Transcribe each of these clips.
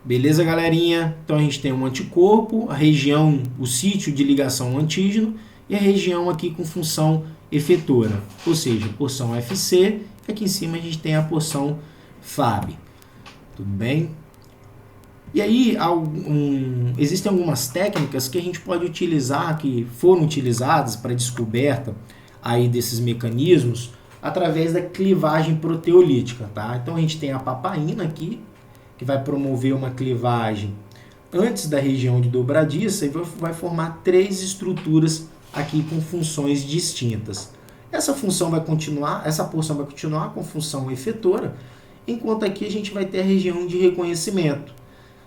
Beleza, galerinha? Então a gente tem um anticorpo, a região, o sítio de ligação antígeno e a região aqui com função efetora, ou seja, porção FC, e aqui em cima a gente tem a porção FAB. Tudo bem? E aí existem algumas técnicas que a gente pode utilizar, que foram utilizadas para a descoberta aí desses mecanismos através da clivagem proteolítica, tá? Então a gente tem a papaina aqui, que vai promover uma clivagem antes da região de dobradiça e vai formar três estruturas aqui com funções distintas. Essa porção vai continuar com função efetora, enquanto aqui a gente vai ter a região de reconhecimento.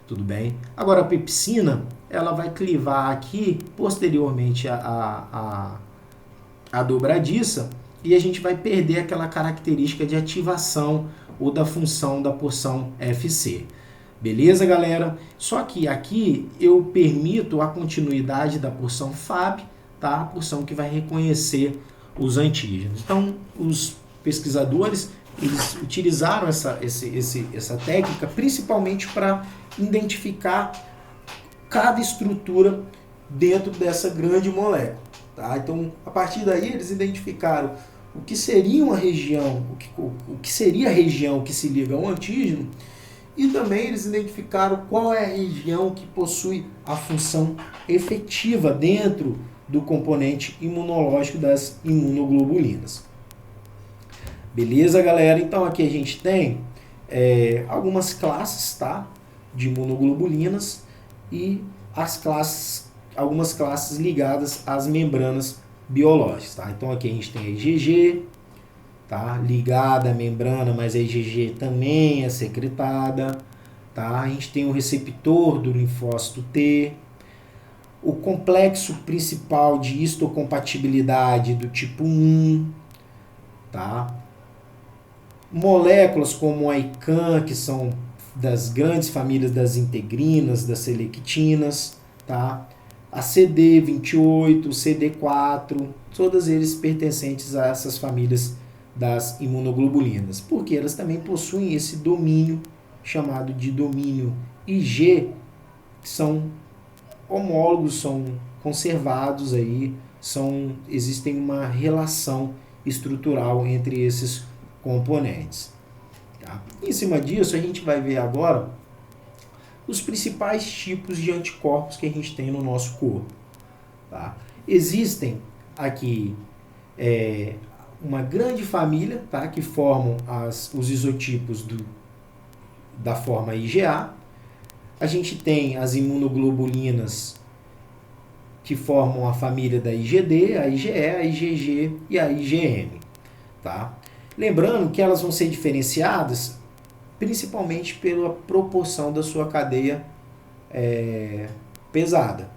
Tudo bem? Agora a pepsina, ela vai clivar aqui posteriormente a dobradiça e a gente vai perder aquela característica de ativação ou da função da porção FC. Beleza, galera? Só que aqui eu permito a continuidade da porção FAB, tá? A porção que vai reconhecer os antígenos. Então, os pesquisadores eles utilizaram essa técnica principalmente para identificar cada estrutura dentro dessa grande molécula. Tá? Então, a partir daí, eles identificaram o que seria uma região, o que seria a região que se liga ao antígeno, e também eles identificaram qual é a região que possui a função efetiva dentro do componente imunológico das imunoglobulinas. Beleza, galera? Então aqui a gente tem algumas classes, tá, de imunoglobulinas e algumas classes ligadas às membranas biológicas, tá? Então aqui a gente tem a IgG, tá? Ligada à membrana, mas a IgG também é secretada, tá? A gente tem o receptor do linfócito T, o complexo principal de histocompatibilidade do tipo 1, tá? Moléculas como a ICAM, que são das grandes famílias das integrinas, das selectinas, tá? A CD28, o CD4, todas eles pertencentes a essas famílias das imunoglobulinas, porque elas também possuem esse domínio chamado de domínio IG, que são homólogos, são conservados aí, existem uma relação estrutural entre esses componentes. Tá? Em cima disso, a gente vai ver agora os principais tipos de anticorpos que a gente tem no nosso corpo. Tá? Existem aqui uma grande família, tá, que formam os isotipos da forma IgA. A gente tem as imunoglobulinas que formam a família da IgD, a IgE, a IgG e a IgM. Tá? Lembrando que elas vão ser diferenciadas principalmente pela proporção da sua cadeia pesada.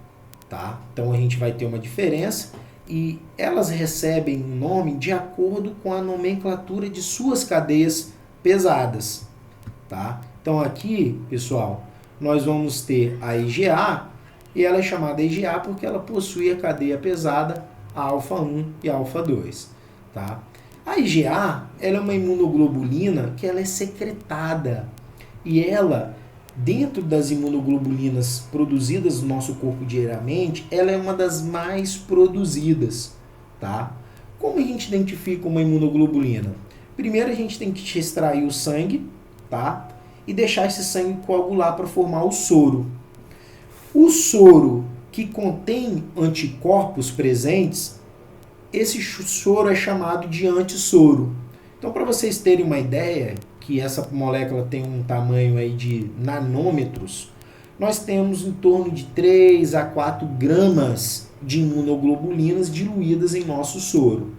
Tá? Então a gente vai ter uma diferença e elas recebem um nome de acordo com a nomenclatura de suas cadeias pesadas. Tá? Então aqui, pessoal, nós vamos ter a IgA, e ela é chamada IgA porque ela possui a cadeia pesada alfa-1 e alfa-2. Tá? A IgA ela é uma imunoglobulina que ela é secretada, e ela, dentro das imunoglobulinas produzidas no nosso corpo diariamente, ela é uma das mais produzidas. Tá? Como a gente identifica uma imunoglobulina? Primeiro a gente tem que extrair o sangue, tá? E deixar esse sangue coagular para formar o soro. O soro que contém anticorpos presentes, esse soro é chamado de antissoro. Então, para vocês terem uma ideia, que essa molécula tem um tamanho aí de nanômetros, nós temos em torno de 3 a 4 gramas de imunoglobulinas diluídas em nosso soro.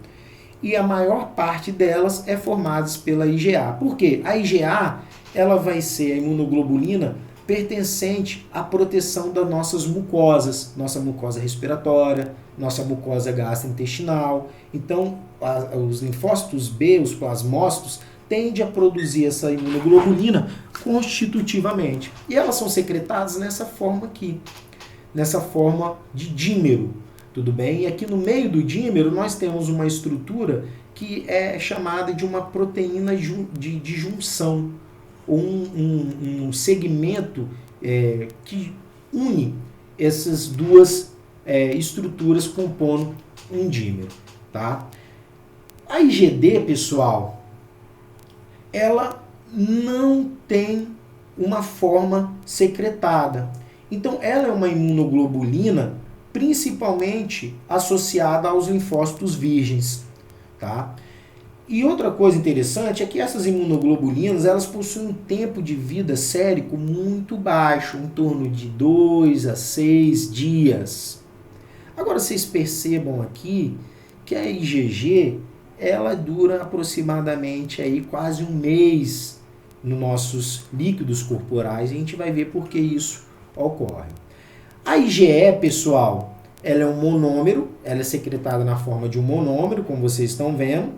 E a maior parte delas é formada pela IgA. Por quê? A IgA ela vai ser a imunoglobulina pertencente à proteção das nossas mucosas, nossa mucosa respiratória, nossa mucosa gastrointestinal. Então, os linfócitos B, os plasmócitos, tendem a produzir essa imunoglobulina constitutivamente. E elas são secretadas nessa forma aqui, nessa forma de dímero. Tudo bem? E aqui no meio do dímero nós temos uma estrutura que é chamada de uma proteína de junção. ou um segmento que une essas duas estruturas compondo um dímero, tá? A IgD, pessoal, ela não tem uma forma secretada. Então, ela é uma imunoglobulina principalmente associada aos linfócitos virgens, tá? E outra coisa interessante é que essas imunoglobulinas, elas possuem um tempo de vida sérico muito baixo, em torno de 2 a 6 dias. Agora, vocês percebam aqui que a IgG, ela dura aproximadamente aí quase um mês nos nossos líquidos corporais, e a gente vai ver por que isso ocorre. A IgE, pessoal, ela é um monômero, ela é secretada na forma de um monômero, como vocês estão vendo,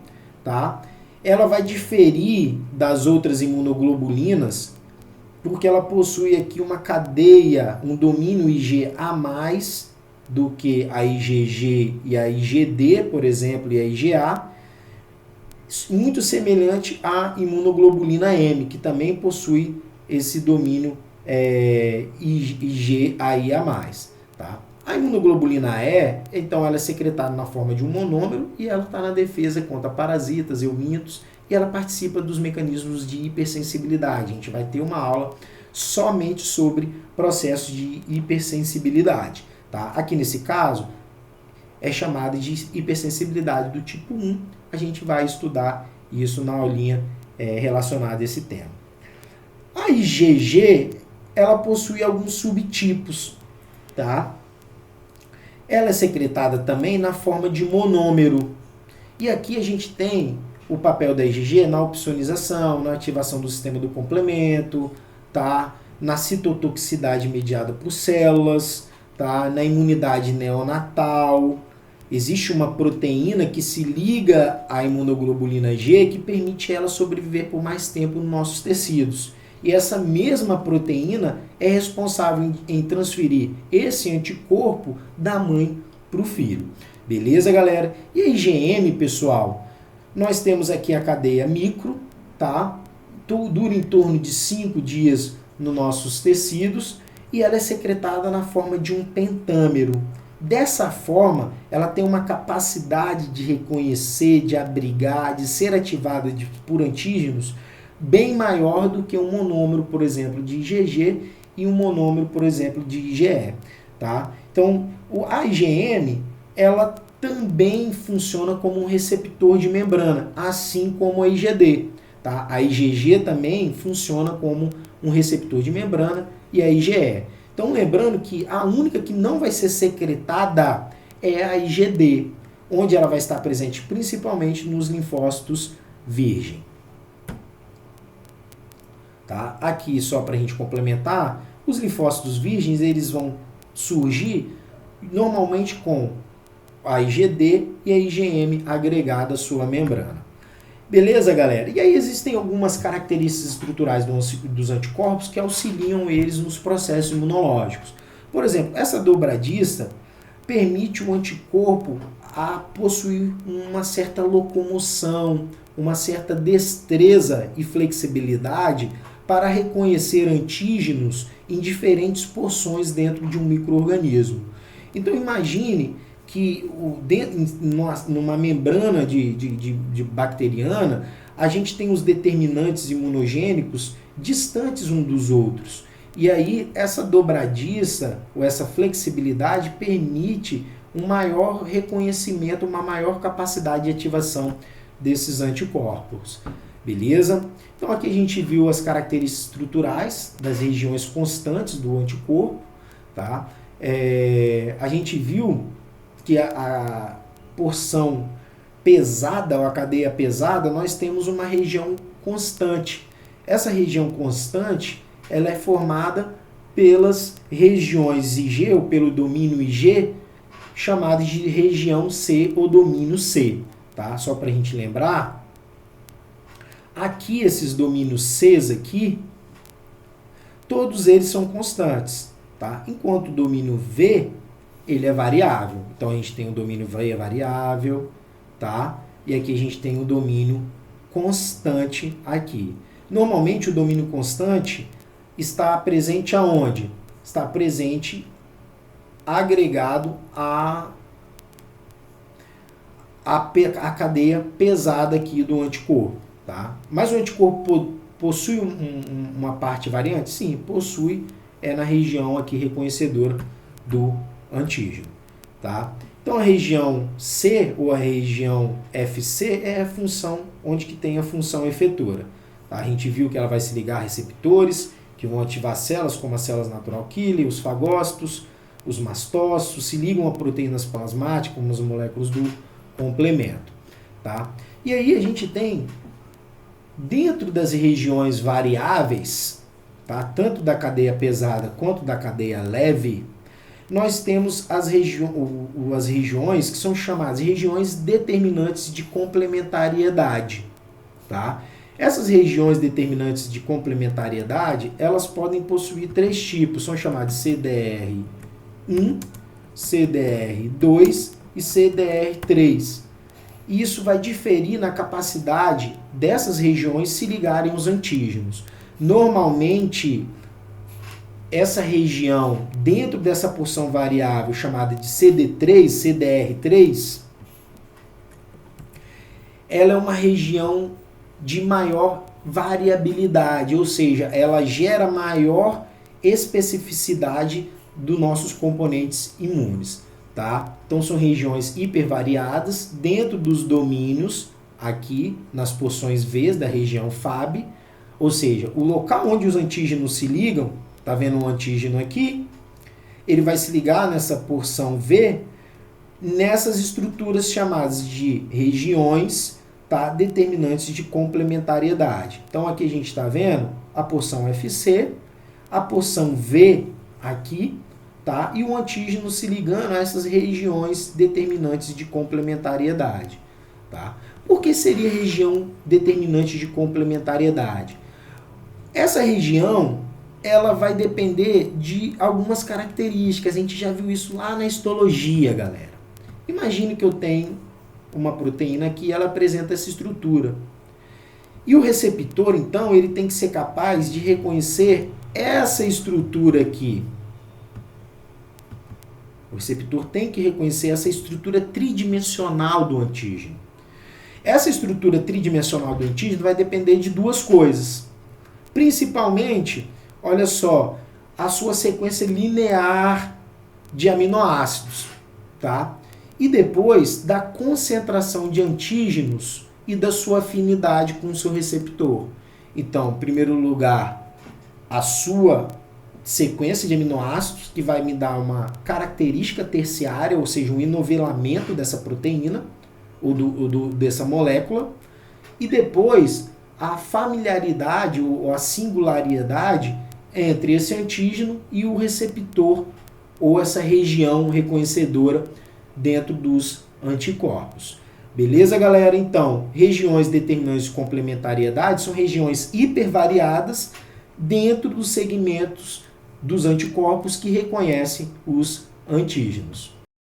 tá? Ela vai diferir das outras imunoglobulinas porque ela possui aqui uma cadeia, um domínio Ig a mais do que a IgG e a IgD, por exemplo, e a IgA, muito semelhante à imunoglobulina M, que também possui esse domínio IgAI+. Tá? A imunoglobulina E, então, ela é secretada na forma de um monômero e ela está na defesa contra parasitas, eumintos, e ela participa dos mecanismos de hipersensibilidade. A gente vai ter uma aula somente sobre processos de hipersensibilidade. Tá? Aqui nesse caso, é chamada de hipersensibilidade do tipo 1. A gente vai estudar isso na aulinha relacionada a esse tema. A IgG, ela possui alguns subtipos, tá? Ela é secretada também na forma de monômero. E aqui a gente tem o papel da IgG na opsonização, na ativação do sistema do complemento, tá? Na citotoxicidade mediada por células, tá? Na imunidade neonatal. Existe uma proteína que se liga à imunoglobulina G que permite ela sobreviver por mais tempo nos nossos tecidos. E essa mesma proteína é responsável em transferir esse anticorpo da mãe para o filho. Beleza, galera? E a IgM, pessoal? Nós temos aqui a cadeia micro, tá? Dura em torno de 5 dias nos nossos tecidos e ela é secretada na forma de um pentâmero. Dessa forma, ela tem uma capacidade de reconhecer, de abrigar, de ser ativada por antígenos bem maior do que um monômero, por exemplo, de IgG e um monômero, por exemplo, de IgE. Tá? Então, a IgM, ela também funciona como um receptor de membrana, assim como a IgD. Tá? A IgG também funciona como um receptor de membrana e a IgE. Então, lembrando que a única que não vai ser secretada é a IgD, onde ela vai estar presente principalmente nos linfócitos virgem. Tá? Aqui, só para a gente complementar, os linfócitos virgens eles vão surgir normalmente com a IgD e a IgM agregada à sua membrana. Beleza, galera? E aí existem algumas características estruturais dos anticorpos que auxiliam eles nos processos imunológicos. Por exemplo, essa dobradiça permite o anticorpo a possuir uma certa locomoção, uma certa destreza e flexibilidade para reconhecer antígenos em diferentes porções dentro de um micro-organismo. Então imagine que numa membrana de bacteriana, a gente tem os determinantes imunogênicos distantes uns dos outros. E aí essa dobradiça, ou essa flexibilidade, permite um maior reconhecimento, uma maior capacidade de ativação desses anticorpos. Beleza? Então aqui a gente viu as características estruturais das regiões constantes do anticorpo. Tá? A gente viu que a porção pesada, ou a cadeia pesada, nós temos uma região constante. Essa região constante, ela é formada pelas regiões IG, ou pelo domínio IG, chamadas de região C ou domínio C. Tá? Só para a gente lembrar, aqui esses domínios Cs aqui, todos eles são constantes. Tá? Enquanto o domínio V, ele é variável. Então a gente tem o domínio V variável, tá? E aqui a gente tem o domínio constante aqui. Normalmente o domínio constante está presente aonde? Está presente agregado à cadeia pesada aqui do anticorpo. Tá? Mas o anticorpo possui uma parte variante? Sim, possui, na região aqui reconhecedora do antígeno. Tá? Então a região C ou a região FC é a função onde que tem a função efetora. Tá? A gente viu que ela vai se ligar a receptores que vão ativar células como as células natural killer, os fagócitos, os mastócitos, se ligam a proteínas plasmáticas como as moléculas do complemento. Tá? E aí a gente tem, dentro das regiões variáveis, tá? Tanto da cadeia pesada quanto da cadeia leve, nós temos as regiões que são chamadas regiões determinantes de complementariedade. Tá? Essas regiões determinantes de complementariedade, elas podem possuir 3 tipos, são chamadas CDR1, CDR2 e CDR3. E isso vai diferir na capacidade dessas regiões se ligarem aos antígenos. Normalmente, essa região, dentro dessa porção variável chamada de CD3, CDR3, ela é uma região de maior variabilidade, ou seja, ela gera maior especificidade dos nossos componentes imunes. Tá? Então são regiões hipervariadas dentro dos domínios aqui nas porções V da região FAB, ou seja, o local onde os antígenos se ligam, tá vendo um antígeno aqui? Ele vai se ligar nessa porção V nessas estruturas chamadas de regiões, tá, determinantes de complementariedade. Então aqui a gente está vendo a porção FC, a porção V aqui, tá, e o antígeno se ligando a essas regiões determinantes de complementariedade. Tá? Por que seria região determinante de complementariedade? Essa região, ela vai depender de algumas características. A gente já viu isso lá na histologia, galera. Imagine que eu tenho uma proteína que ela apresenta essa estrutura. E o receptor, então, ele tem que ser capaz de reconhecer essa estrutura aqui. O receptor tem que reconhecer essa estrutura tridimensional do antígeno. Essa estrutura tridimensional do antígeno vai depender de 2 coisas. Principalmente, olha só, a sua sequência linear de aminoácidos, tá? E depois da concentração de antígenos e da sua afinidade com o seu receptor. Então, em primeiro lugar, a sua sequência de aminoácidos, que vai me dar uma característica terciária, ou seja, um enovelamento dessa proteína, ou dessa molécula, e depois a familiaridade ou a singularidade entre esse antígeno e o receptor, ou essa região reconhecedora dentro dos anticorpos. Beleza, galera? Então, regiões determinantes de complementariedade são regiões hipervariadas dentro dos segmentos dos anticorpos que reconhecem os antígenos.